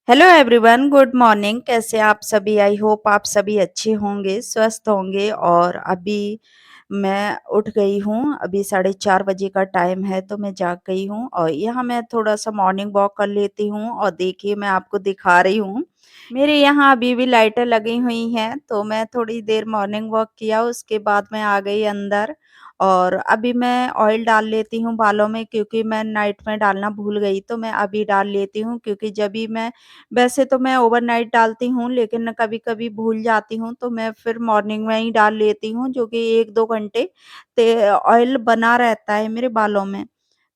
Hello everyone, good morning. कैसे आप सभी? आई होप आप सभी अच्छे होंगे, स्वस्थ होंगे। और अभी मैं उठ गई हूँ। अभी 4:30 बजे का टाइम है, तो मैं जाग गई हूँ और यहाँ मैं थोड़ा-सा मॉर्निंग वॉक कर लेती हूँ। और देखिए, मैं आपको दिखा रही हूँ, मेरे यहाँ अभी भी लाइटें लगी हुई हैं, तो मैं थोड़ी देर मॉर्निंग वॉक किया, उसके बाद मैं आ गई अंदर। और अभी मैं ऑयल डाल लेती हूँ बालों में, क्योंकि मैं नाइट में डालना भूल गई, तो मैं अभी डाल लेती हूँ। क्योंकि जब भी मैं वैसे तो मैं ओवरनाइट डालती हूँ, लेकिन कभी-कभी भूल जाती हूँ, तो मैं फिर मॉर्निंग में ही डाल लेती हूँ, जो कि 1-2 घंटे ते ऑयल बना रहता है मेरे बालों में।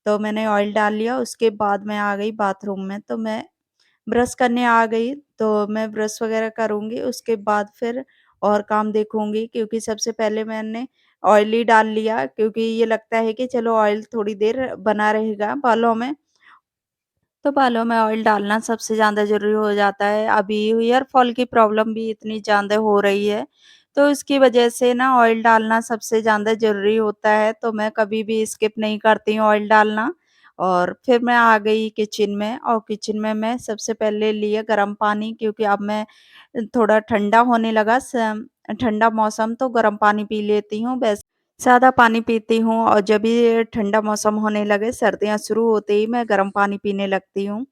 तो मैंने ऑयल डाल लिया, उसके बाद मैं आ गई बाथरूम में, तो मैं ब्रश करने आ गई, तो मैं ब्रश वगैरह करूँगी, उसके बाद फिर और काम देखूँगी। क्योंकि सबसे पहले मैंने ऑयल ही डाल लिया, क्योंकि ये लगता है कि चलो ऑयल थोड़ी देर बना रहेगा बालों में। तो बालों में ऑयल डालना सबसे ज़्यादा ज़रूरी हो जाता है। अभी हेयर फॉल की प्रॉब्लम भी इतनी ज़्यादा हो रही है, तो इसकी वजह से ना ऑयल डालना सबसे ज़्यादा ज़रूरी होता है, तो मैं कभी भी स्किप नहीं करती हूँ ऑयल डालना। और फिर मैं आ गई किचन में, और किचन में मैं सबसे पहले लिए गर्म पानी, क्योंकि अब मैं थोड़ा ठंडा होने लगा ठंडा मौसम, तो गर्म पानी पी लेती हूँ। वैसे सादा पानी पीती हूँ, और जब भी ठंडा मौसम होने लगे, सर्दियाँ शुरू होते ही मैं गर्म पानी पीने लगती हूँ।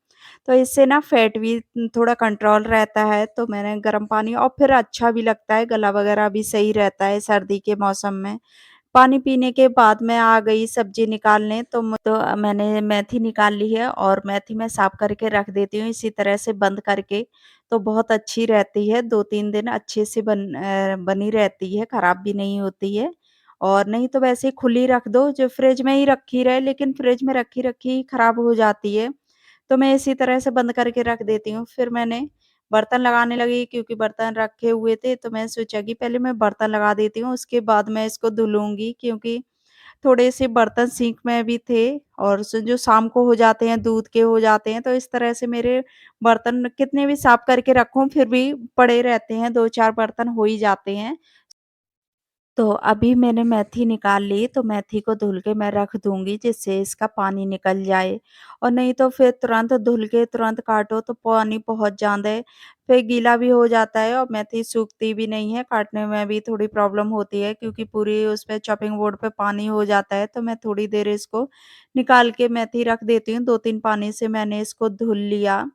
तो इससे ना फैट भी थोड़ा कंट्रोल रहता है, तो मैंने गर्म पानी, और फिर अच्छा भी लगता है, गला वगैरह भी सही रहता है सर्दी के मौसम में। पानी पीने के बाद मैं आ गई सब्ज़ी निकालने, तो मैंने मेथी निकाल ली है, और मेथी मैं साफ़ करके रख देती हूँ इसी तरह से बंद करके, तो बहुत अच्छी रहती है, 2-3 दिन अच्छे से बनी रहती है, खराब भी नहीं होती है। और नहीं तो वैसे खुली रख दो, जो फ्रिज में ही रखी रहे, लेकिन फ्रिज में रखी-रखी खराब हो जाती है, तो मैं इसी तरह से बंद करके रख देती हूँ। फिर मैंने बर्तन लगाने लगी, क्योंकि बर्तन रखे हुए थे, तो मैं सोचा कि पहले मैं बर्तन लगा देती हूँ, उसके बाद मैं इसको धुलूँगी, क्योंकि थोड़े से बर्तन सिंक में भी थे, और जो शाम को हो जाते हैं, दूध के हो जाते हैं, तो इस तरह से मेरे बर्तन कितने भी साफ करके रखूँ, फिर भी पड़े रहते हैं, 2-4 बर्तन हो ही जाते हैं। तो अभी मैंने मेथी निकाल ली, तो मेथी को धुल के मैं रख दूँगी, जिससे इसका पानी निकल जाए। और नहीं तो फिर तुरंत धुल के तुरंत काटो, तो पानी बहुत ज़्यादा फिर गीला भी हो जाता है, और मेथी सूखती भी नहीं है, काटने में भी थोड़ी प्रॉब्लम होती है, क्योंकि पूरी उसपे चॉपिंग बोर्ड पे पानी हो जाता है। तो मैं थोड़ी देर इसको निकाल के मेथी रख देती हूँ, 2-3 पानी से मैंने इसको धुल लिया।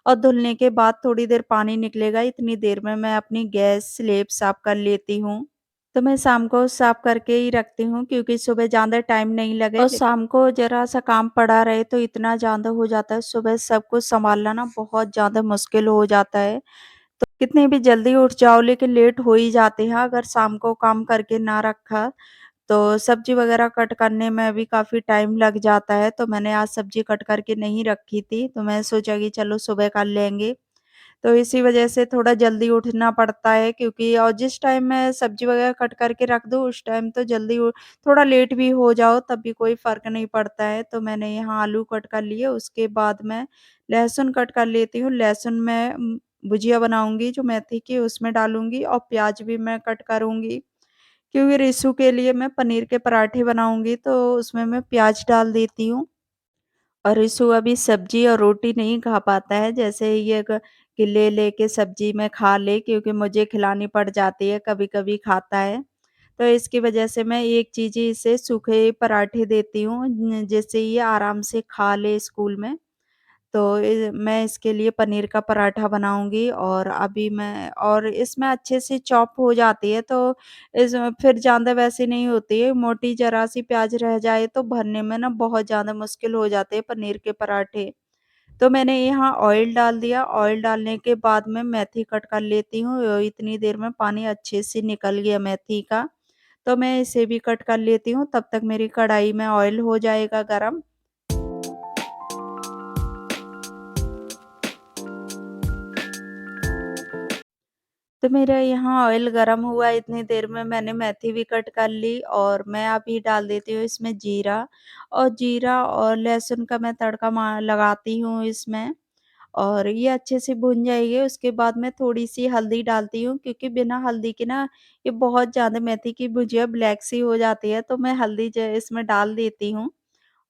और धुलने के बाद थोड़ी देर पानी निकलेगा, इतनी देर में मैं अपनी गैस स्लेब साफ कर लेती हूँ। तो मैं शाम को साफ करके ही रखती हूँ, क्योंकि सुबह ज़्यादा टाइम नहीं लगे, और शाम को ज़रा-सा काम पड़ा रहे, तो इतना ज़्यादा हो जाता है, सुबह सब कुछ सँभालना ना बहुत ज़्यादा मुश्किल हो जाता है। तो कितने भी जल्दी उठ जाओ, लेकिन लेट हो ही जाते हैं, अगर शाम को काम करके ना रखा, तो सब्ज़ी वग़ैरह कट करने में भी काफ़ी टाइम लग जाता है। तो मैंने आज सब्ज़ी कट करके नहीं रखी थी, तो मैं सोचा कि चलो सुबह कर लेंगे। तो इसी वजह से थोड़ा जल्दी उठना पड़ता है, क्योंकि और जिस टाइम मैं सब्ज़ी वग़ैरह कट करके रख दूँ, उस टाइम तो जल्दी थोड़ा लेट भी हो जाओ, तब भी कोई फ़र्क नहीं पड़ता है। तो मैंने यहाँ आलू कट कर लिए, उसके बाद मैं लहसुन कट कर लेती हूँ। लहसुन मैं भुजिया बनाऊँगी जो मेथी की, उसमें डालूँगी, और प्याज़ भी मैं कट करूँगी, क्योंकि रिशु के लिए मैं पनीर के पराठे बनाऊँगी, तो उसमें मैं प्याज़ डाल देती हूँ। और रिशु अभी सब्ज़ी और रोटी नहीं खा पाता है, जैसे ये कि ले के सब्ज़ी में खा ले, क्योंकि मुझे खिलानी पड़ जाती है, कभी-कभी खाता है। तो इसकी वजह से मैं एक चीज़ ही इसे सूखे पराठे देती हूँ, जिससे ये आराम से खा ले स्कूल में। तो मैं इसके लिए पनीर का पराठा बनाऊँगी, और अभी मैं और इसमें अच्छे से चॉप हो जाती है, तो इस फिर ज़्यादा वैसी नहीं होती है, मोटी ज़रा-सी प्याज़ रह जाए, तो भरने में ना बहुत ज़्यादा मुश्किल हो जाते हैं पनीर के पराठे। तो मैंने यहाँ ऑयल डाल दिया, ऑयल डालने के बाद मैं मेथी कट कर लेती हूँ, इतनी देर में पानी अच्छे से निकल गया मेथी का, तो मैं इसे भी कट कर लेती हूँ, तब तक मेरी कढ़ाई में ऑयल हो जाएगा गरम। तो मेरा यहाँ ऑयल गरम हुआ, इतनी देर में मैंने मेथी भी कट कर ली, और मैं अभी डाल देती हूँ इसमें जीरा, और जीरा और लहसुन का मैं तड़का लगाती हूँ इसमें, और ये अच्छे से भुन जाएगी। उसके बाद मैं थोड़ी-सी हल्दी डालती हूँ, क्योंकि बिना हल्दी के ना ये बहुत ज़्यादा मेथी की भुजिया ब्लैक सी हो जाती है, तो मैं हल्दी इसमें डाल देती हूँ।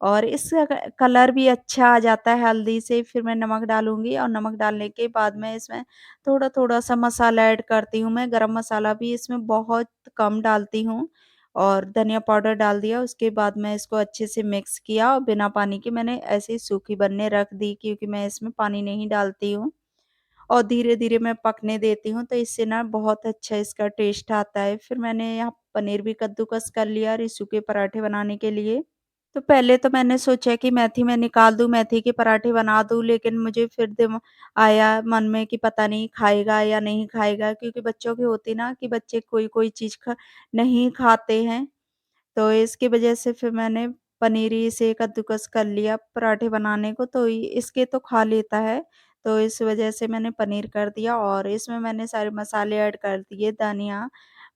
और इससे कलर भी अच्छा आ जाता है हल्दी से। फिर मैं नमक डालूँगी और नमक डालने के बाद मैं इसमें थोड़ा-थोड़ा सा मसाला ऐड करती हूँ मैं, गरम मसाला भी इसमें बहुत कम डालती हूँ और धनिया पाउडर डाल दिया। उसके बाद मैं इसको अच्छे से मिक्स किया और बिना पानी के मैंने ऐसे ही सूखी बनने रख दी, क्योंकि मैं इसमें पानी नहीं डालती हूँ और धीरे-धीरे मैं पकने देती हूँ, तो इससे ना बहुत अच्छा इसका टेस्ट आता है। फिर मैंने यहाँ पनीर भी कद्दूकस कर लिया रिसू के पराठे बनाने के लिए। तो पहले तो मैंने सोचा कि मेथी मैं निकाल दूँ, मेथी के पराठे बना दूँ, लेकिन मुझे फिर आया मन में कि पता नहीं खाएगा या नहीं खाएगा, क्योंकि बच्चों की होती ना कि बच्चे कोई-कोई चीज़ नहीं खाते हैं। तो इसकी वजह से फिर मैंने पनीर ही से कद्दूकस कर लिया पराठे बनाने को, तो इसके तो खा लेता है। तो इस वजह से मैंने पनीर कर दिया और इसमें मैंने सारे मसाले ऐड कर दिए, धनिया,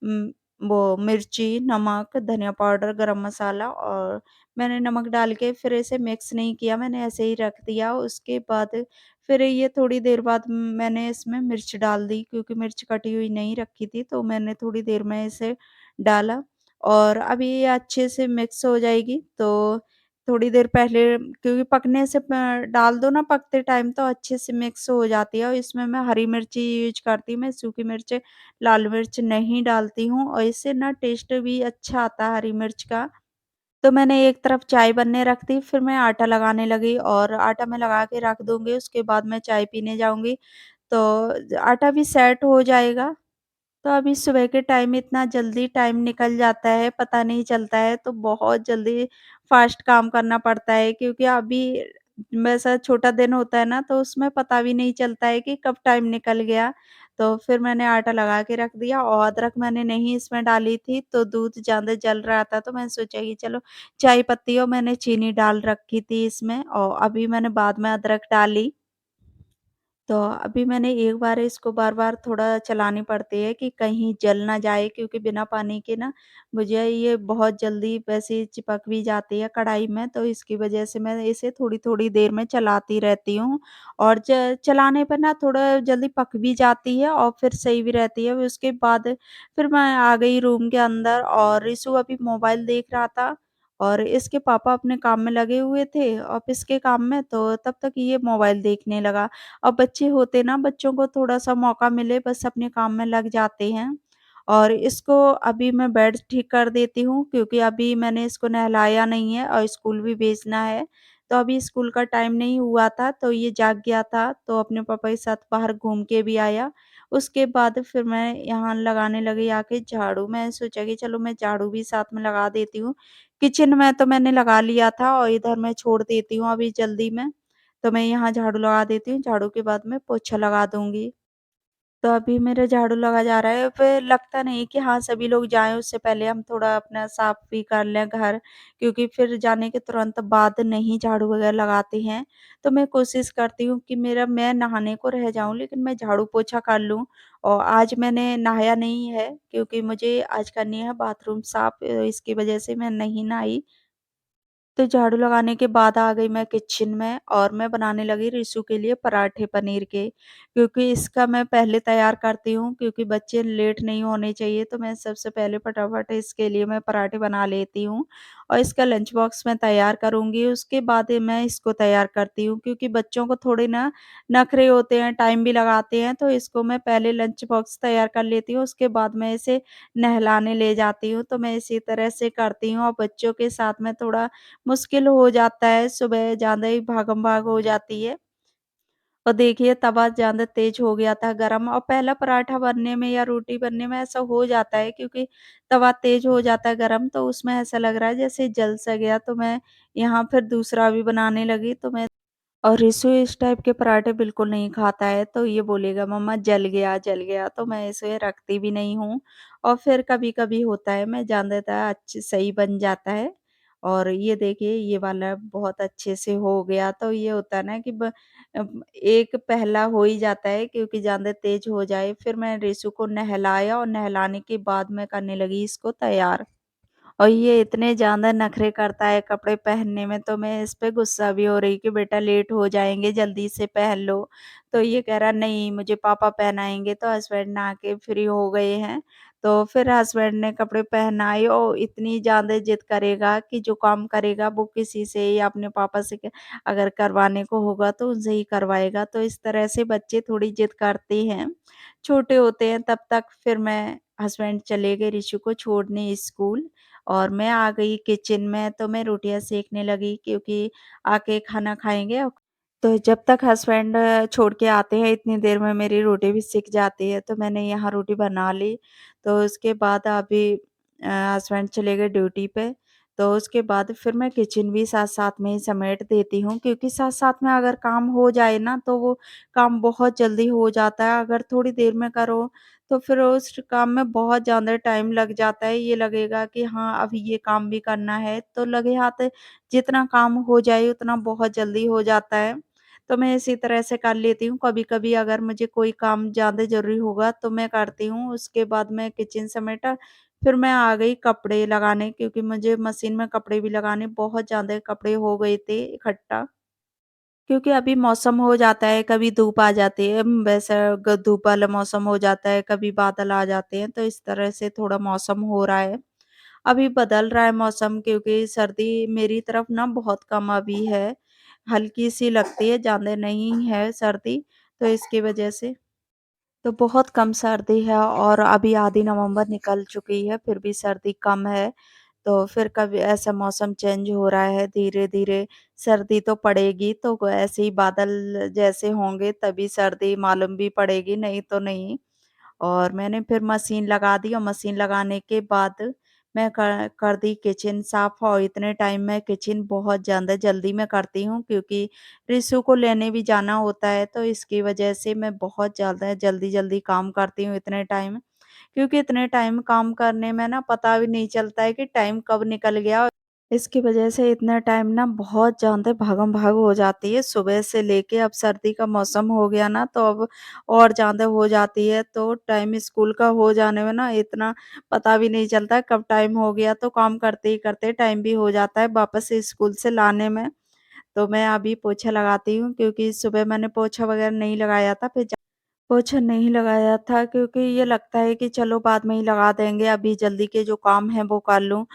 उम, वो मिर्ची, नमक, धनिया पाउडर, गरम मसाला, और मैंने नमक डाल के फिर इसे मिक्स नहीं किया, मैंने ऐसे ही रख दिया। उसके बाद फिर ये थोड़ी देर बाद मैंने इसमें मिर्च डाल दी, क्योंकि मिर्च कटी हुई नहीं रखी थी, तो मैंने थोड़ी देर में इसे डाला और अभी ये अच्छे से मिक्स हो जाएगी। तो थोड़ी देर पहले, क्योंकि पकने से डाल दो ना पकते टाइम, तो अच्छे से मिक्स हो जाती है और इसमें मैं हरी मिर्ची यूज़ करती हूँ, मैं सूखी मिर्च, लाल मिर्च नहीं डालती हूँ और इससे ना टेस्ट भी अच्छा आता है हरी मिर्च का। तो मैंने एक तरफ चाय बनने रख दी, फिर मैं आटा लगाने लगी और आटा मैं लगा के रख दूँगी, उसके बाद मैं चाय पीने जाऊँगी, तो आटा भी सेट हो जाएगा। तो अभी सुबह के टाइम इतना जल्दी टाइम निकल जाता है, पता नहीं चलता है, तो बहुत जल्दी फ़ास्ट काम करना पड़ता है, क्योंकि अभी वैसा छोटा दिन होता है ना, तो उसमें पता भी नहीं चलता है कि कब टाइम निकल गया। तो फिर मैंने आटा लगा के रख दिया और अदरक मैंने नहीं इसमें डाली थी, तो दूध ज़्यादा जल रहा था, तो मैंने सोचा कि चलो चाय पत्ती, और मैंने चीनी डाल रखी थी इसमें और अभी मैंने बाद में अदरक डाली। तो अभी मैंने एक बार इसको बार-बार थोड़ा चलानी पड़ती है कि कहीं जल ना जाए, क्योंकि बिना पानी के ना मुझे ये बहुत जल्दी वैसे ही चिपक भी जाती है कढ़ाई में, तो इसकी वजह से मैं इसे थोड़ी-थोड़ी देर में चलाती रहती हूँ और चलाने पर ना थोड़ा जल्दी पक भी जाती है और फिर सही भी रहती है। उसके बाद फिर मैं आ गई रूम के अंदर और रिशु अभी मोबाइल देख रहा था और इसके पापा अपने काम में लगे हुए थे ऑफ़िस के काम में, तो तब तक ये मोबाइल देखने लगा। अब बच्चे होते ना, बच्चों को थोड़ा-सा मौका मिले बस अपने काम में लग जाते हैं। और इसको अभी मैं बेड ठीक कर देती हूँ, क्योंकि अभी मैंने इसको नहलाया नहीं है और स्कूल भी भेजना है। तो अभी स्कूल का टाइम नहीं हुआ था, तो ये जाग गया था, तो अपने पापा के साथ बाहर घूम के भी आया। उसके बाद फिर मैं यहाँ लगाने लगी आके झाड़ू। मैंने सोचा कि चलो मैं झाड़ू भी साथ में लगा देती हूँ। किचन में तो मैंने लगा लिया था और इधर मैं छोड़ देती हूँ अभी जल्दी में। तो मैं यहाँ झाड़ू लगा देती हूँ, झाड़ू के बाद मैं पोछा लगा दूँगी। तो अभी मेरा झाड़ू लगा जा रहा है, फिर लगता नहीं कि हाँ, सभी लोग जाएँ उससे पहले हम थोड़ा अपना साफ भी कर लें घर, क्योंकि फिर जाने के तुरंत बाद नहीं झाड़ू वगैरह लगाते हैं। तो मैं कोशिश करती हूँ कि मैं नहाने को रह जाऊँ, लेकिन मैं झाड़ू पोछा कर लूँ और आज मैंने नहाया नहीं है, क्योंकि मुझे आज करनी है बाथरूम साफ, इसकी वजह से मैं नहीं नहाई। तो झाड़ू लगाने के बाद आ गई मैं किचन में और मैं बनाने लगी रिशु के लिए पराठे पनीर के, क्योंकि इसका मैं पहले तैयार करती हूँ, क्योंकि बच्चे लेट नहीं होने चाहिए, तो मैं सबसे पहले फटाफट इसके लिए मैं पराठे बना लेती हूँ और इसका लंच बॉक्स मैं तैयार करूँगी। उसके बाद मैं इसको तैयार करती हूँ, क्योंकि बच्चों को थोड़े ना नखरे होते हैं, टाइम भी लगाते हैं, तो इसको मैं पहले लंच बॉक्स तैयार कर लेती हूँ, उसके बाद मैं इसे नहलाने ले जाती हूँ। तो मैं इसी तरह से करती हूँ और बच्चों के साथ में थोड़ा मुश्किल हो जाता है, सुबह ज़्यादा ही भागम-भाग हो जाती है। और देखिए तवा ज़्यादा तेज़ हो गया था गरम, और पहला पराठा बनने में या रोटी बनने में ऐसा हो जाता है, क्योंकि तवा तेज़ हो जाता है गरम, तो उसमें ऐसा लग रहा है जैसे जल सा गया, तो मैं यहाँ फिर दूसरा भी बनाने लगी। तो मैं और रिशु इस टाइप के पराठे बिल्कुल नहीं खाता है, तो ये बोलेगा मम्मा जल गया, तो मैं इसे रखती भी नहीं हूँ। और फिर कभी-कभी होता है, मैं जान देता है अच्छे सही बन जाता है। और ये देखिए ये वाला बहुत अच्छे से हो गया, तो ये होता है ना कि एक पहला हो ही जाता है, क्योंकि ज़्यादा तेज़ हो जाए। फिर मैं रिशु को नहलाया और नहलाने के बाद मैं करने लगी इसको तैयार। और ये इतने ज़्यादा नखरे करता है कपड़े पहनने में, तो मैं इस पे गुस्सा भी हो रही कि बेटा लेट हो जाएँगे, जल्दी से पहन लो। तो ये कह रहा नहीं मुझे पापा पहनाएँगे, तो हस्बैंड नहा के फ्री हो गए हैं। तो फिर हस्बैंड ने कपड़े पहनाए और इतनी ज़्यादा ज़िद करेगा कि जो काम करेगा वो किसी से या अपने पापा से अगर करवाने को होगा तो उनसे ही करवाएगा। तो इस तरह से बच्चे थोड़ी ज़िद करते हैं, छोटे होते हैं तब तक। फिर मैं हस्बैंड चले गए ऋषु को छोड़ने स्कूल और मैं आ गई किचन में, तो मैं रोटियाँ सेकने लगी क्योंकि आके खाना खाएँगे। तो जब तक हस्बैंड छोड़ के आते हैं इतनी देर में मेरी रोटी भी सिक जाती है, तो मैंने यहाँ रोटी बना ली। तो उसके बाद अभी हस्बैंड चले गए ड्यूटी पे, तो उसके बाद फिर मैं किचन भी साथ-साथ में ही समेट देती हूँ क्योंकि साथ-साथ में अगर काम हो जाए ना, तो वो काम बहुत जल्दी हो जाता है। अगर थोड़ी देर में करो, तो फिर उस काम में बहुत ज़्यादा टाइम लग जाता है। ये लगेगा कि हाँ, अभी ये काम भी करना है, तो लगे हाथ जितना काम हो जाए उतना बहुत जल्दी हो जाता है। तो मैं इसी तरह से कर लेती हूँ। कभी-कभी अगर मुझे कोई काम ज़्यादा ज़रूरी होगा तो मैं करती हूँ। उसके बाद मैं किचन समेटा, फिर मैं आ गई कपड़े लगाने क्योंकि मुझे मशीन में कपड़े भी लगाने बहुत ज़्यादा कपड़े हो गए थे इकट्ठा। क्योंकि अभी मौसम हो जाता है, कभी धूप आ जाती है, वैसा ग धूप वाला मौसम हो जाता है, कभी बादल आ जाते हैं, तो इस तरह से थोड़ा मौसम हो रहा है। अभी बदल रहा है मौसम क्योंकि सर्दी मेरी तरफ ना बहुत कम अभी है, हल्की-सी लगती है, ज़्यादा नहीं है सर्दी, तो इसकी वजह से तो बहुत कम सर्दी है और अभी आधी नवंबर निकल चुकी है, फिर भी सर्दी कम है। तो फिर कभी ऐसा मौसम चेंज हो रहा है, धीरे-धीरे सर्दी तो पड़ेगी, तो ऐसे ही बादल जैसे होंगे तभी सर्दी मालूम भी पड़ेगी, नहीं तो नहीं। और मैंने फिर मशीन लगा दी और मशीन लगाने के बाद मैं कर दी किचन साफ़ और इतने टाइम में किचन बहुत ज़्यादा जल्दी में करती हूँ क्योंकि रिशु को लेने भी जाना होता है, तो इसकी वजह से मैं बहुत ज़्यादा जल्दी-जल्दी काम करती हूँ इतने टाइम। क्योंकि इतने टाइम काम करने में ना पता भी नहीं चलता है कि टाइम कब निकल गया। इसकी वजह से इतना टाइम ना बहुत ज़्यादा भागम-भाग हो जाती है, सुबह से लेके अब सर्दी का मौसम हो गया ना तो अब और ज़्यादा हो जाती है, तो टाइम स्कूल का हो जाने में ना इतना पता भी नहीं चलता कब टाइम हो गया, तो काम करते ही करते टाइम भी हो जाता है वापस से स्कूल से लाने में। तो मैं अभी पोछा लगाती हूँ क्योंकि सुबह मैंने पोछा वगैरह नहीं लगाया था, फिर पोछा नहीं लगाया था क्योंकि ये लगता है कि चलो बाद में ही लगा देंगे, अभी जल्दी के जो काम हैं वो कर लूँ।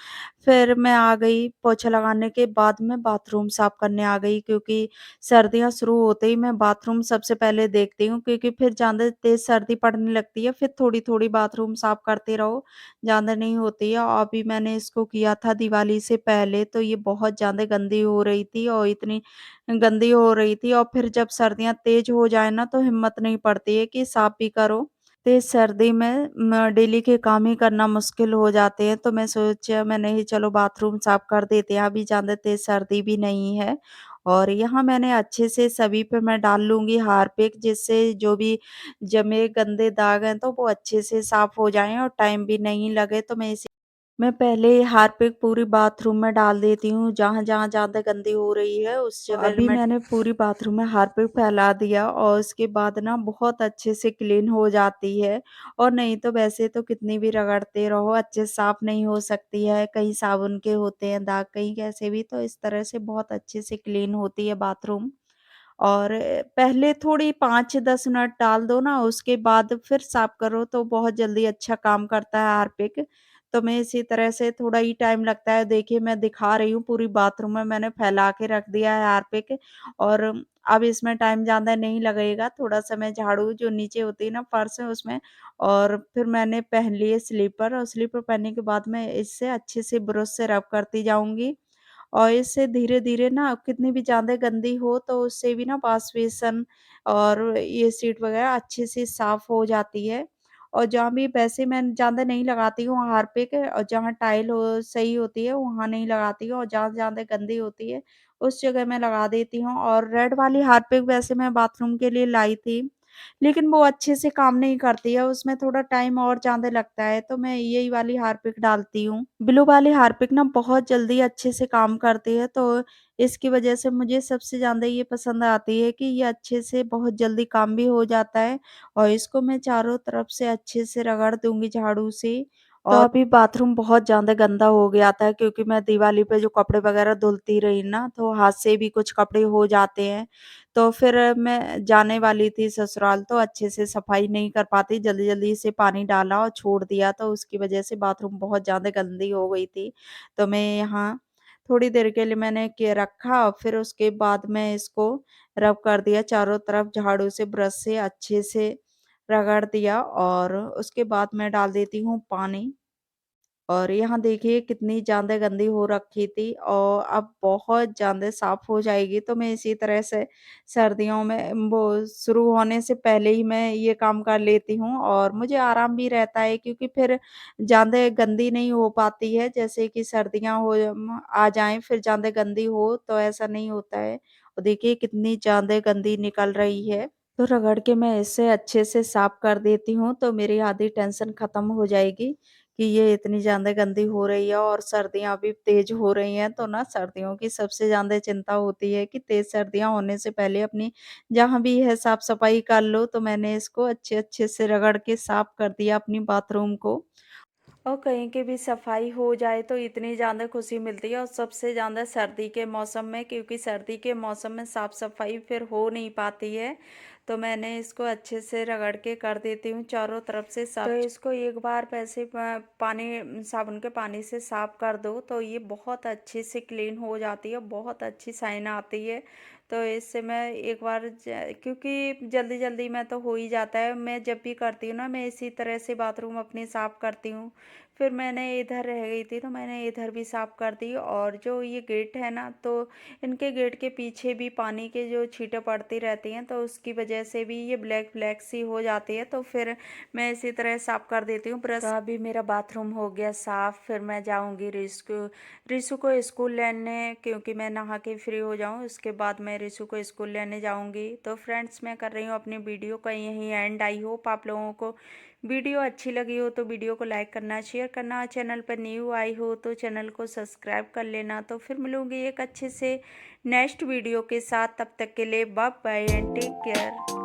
फिर मैं आ गई, पोछा लगाने के बाद मैं बाथरूम साफ़ करने आ गई क्योंकि सर्दियाँ शुरू होते ही मैं बाथरूम सबसे पहले देखती हूँ क्योंकि फिर ज़्यादा तेज़ सर्दी पड़ने लगती है, फिर थोड़ी-थोड़ी बाथरूम साफ़ करते रहो, ज़्यादा नहीं होती है। और अभी मैंने इसको किया था दिवाली से पहले, तो ये बहुत ज़्यादा गंदी हो रही थी और इतनी गंदी हो रही थी और फिर जब सर्दियाँ तेज़ हो जाए ना तो हिम्मत नहीं पड़ती है कि साफ़ भी करो। तेज़ सर्दी में डेली के काम ही करना मुश्किल हो जाते हैं, तो मैं सोचा मैंने ही चलो बाथरूम साफ़ कर देते हैं, अभी ज़्यादा तेज़ सर्दी भी नहीं है। और यहाँ मैंने अच्छे से सभी पे मैं डाल लूँगी हार्पिक जिससे जो भी जमे गंदे दाग हैं तो वो अच्छे से साफ़ हो जाएँ और टाइम भी नहीं लगे, तो मैं पहले हार्पिक पूरी बाथरूम में डाल देती हूँ, जहाँ-जहाँ ज़्यादा गंदी हो रही है उस जगह अभी मैंने पूरी बाथरूम में हार्पिक फैला दिया और उसके बाद ना बहुत अच्छे से क्लीन हो जाती है। और नहीं तो वैसे तो कितनी भी रगड़ते रहो अच्छे से साफ नहीं हो सकती है, कहीं साबुन के होते हैं दाग, कहीं कैसे भी, तो इस तरह से बहुत अच्छे से क्लीन होती है बाथरूम। और पहले थोड़ी 5-10 मिनट डाल दो ना, उसके बाद फिर साफ करो तो बहुत जल्दी अच्छा काम करता है हार्पिक। तो मैं इसी तरह से थोड़ा ही टाइम लगता है, देखिए मैं दिखा रही हूँ पूरी बाथरूम में मैंने फैला के रख दिया है हार्पिक। और अब इसमें टाइम ज़्यादा नहीं लगेगा, थोड़ा-सा मैं झाड़ू जो नीचे होती है ना फर्श है उसमें, और फिर मैंने पहन लिए स्लीपर और स्लीपर पहनने के बाद मैं इससे अच्छे से ब्रश से रब करती जाऊँगी। और इससे धीरे-धीरे ना कितनी भी ज़्यादा गंदी हो तो उससे भी ना वॉश बेसिन और ये सीट वगैरह अच्छे से साफ़ हो जाती है। और जहाँ भी वैसे मैं ज़्यादा नहीं लगाती हूँ हार्पिक, और जहाँ टाइल हो सही होती है वहाँ नहीं लगाती हूँ और जहाँ ज़्यादा गंदी होती है उस जगह मैं लगा देती हूँ। और रेड वाली हार्पिक वैसे मैं बाथरूम के लिए लाई थी, लेकिन वो अच्छे से काम नहीं करती है, उसमें थोड़ा टाइम और ज़्यादा लगता है, तो मैं यही वाली हार्पिक डालती हूँ। ब्लू वाली हार्पिक ना बहुत जल्दी अच्छे से काम करती है, तो इसकी वजह से मुझे सबसे ज़्यादा ये पसंद आती है कि ये अच्छे से बहुत जल्दी काम भी हो जाता है और इसको मैं चारों तरफ से अच्छे से रगड़ दूँगी झाड़ू से। तो अभी बाथरूम बहुत ज़्यादा गंदा हो गया था क्योंकि मैं दिवाली पे जो कपड़े वगैरह धुलती रही ना, तो हाथ से भी कुछ कपड़े हो जाते हैं। तो फिर मैं जाने वाली थी ससुराल, तो अच्छे से सफाई नहीं कर पाती, जल्दी-जल्दी से पानी डाला और छोड़ दिया, तो उसकी वजह से बाथरूम बहुत ज़्यादा गंदी हो गई थी। तो मैं यहाँ थोड़ी देर के लिए मैंने के रखा, फिर उसके बाद मैं इसको रब कर दिया चारों तरफ झाड़ू से, ब्रश से अच्छे से रगड़ दिया और उसके बाद मैं डाल देती हूँ पानी। और यहाँ देखिए कितनी ज़्यादा गंदी हो रखी थी और अब बहुत ज़्यादा साफ़ हो जाएगी, तो मैं इसी तरह से सर्दियों में वो शुरू होने से पहले ही मैं ये काम कर लेती हूँ और मुझे आराम भी रहता है क्योंकि फिर ज़्यादा गंदी नहीं हो पाती है, जैसे कि सर्दियाँ आ जाएँ फिर ज़्यादा गंदी हो तो ऐसा नहीं होता है। और देखिए कितनी ज़्यादा गंदी निकल रही है। तो रगड़ के मैं इसे अच्छे से साफ कर देती हूँ, तो मेरी आधी टेंशन खत्म हो जाएगी कि ये इतनी ज़्यादा गंदी हो रही है और सर्दियाँ भी तेज़ हो रही हैं, तो ना सर्दियों की सबसे ज़्यादा चिंता होती है कि तेज़ सर्दियाँ होने से पहले अपनी जहाँ भी है साफ-सफाई कर लो, तो मैंने इसको अच्छे-अच्छे से रगड़ के साफ कर दिया अपनी बाथरूम को। और कहीं की भी सफाई हो जाए तो इतनी ज़्यादा खुशी मिलती है और सबसे ज़्यादा सर्दी के मौसम में, क्योंकि सर्दी के मौसम में साफ़ सफाई फिर हो नहीं पाती है, तो मैंने इसको अच्छे से रगड़ के कर देती हूँ चारों तरफ से साफ। तो इसको एक बार पैसे पानी साबुन के पानी से साफ कर दो तो ये बहुत अच्छे से क्लीन हो जाती है, बहुत अच्छी शाइन आती है। तो इससे मैं एक बार क्योंकि जल्दी जल्दी में तो हो ही जाता है, मैं जब भी करती हूँ ना मैं इसी तरह से बाथरूम अपनी साफ करती हूँ। फिर मैंने इधर रह गई थी तो मैंने इधर भी साफ कर दी और जो ये गेट है ना, तो इनके गेट के पीछे भी पानी के जो छींटे पड़ती रहती हैं, तो उसकी वजह से भी ये ब्लैक ब्लैक सी हो जाती है, तो फिर मैं इसी तरह साफ कर देती हूँ ब्रश। तो अभी मेरा बाथरूम हो गया साफ, फिर मैं जाऊँगी रिशु को स्कूल लेने, क्योंकि मैं नहा के फ्री हो जाऊँ उसके बाद मैं रिशु को स्कूल लेने जाऊँगी। तो फ्रेंड्स मैं कर रही हूँ अपनी वीडियो का यहीं एंड। आई होप आप लोगों को वीडियो अच्छी लगी हो तो वीडियो को लाइक करना, शेयर करना, और चैनल पर न्यू आई हो तो चैनल को सब्सक्राइब कर लेना। तो फिर मिलूंगी एक अच्छे से नेक्स्ट वीडियो के साथ, तब तक के लिए bye bye and take care.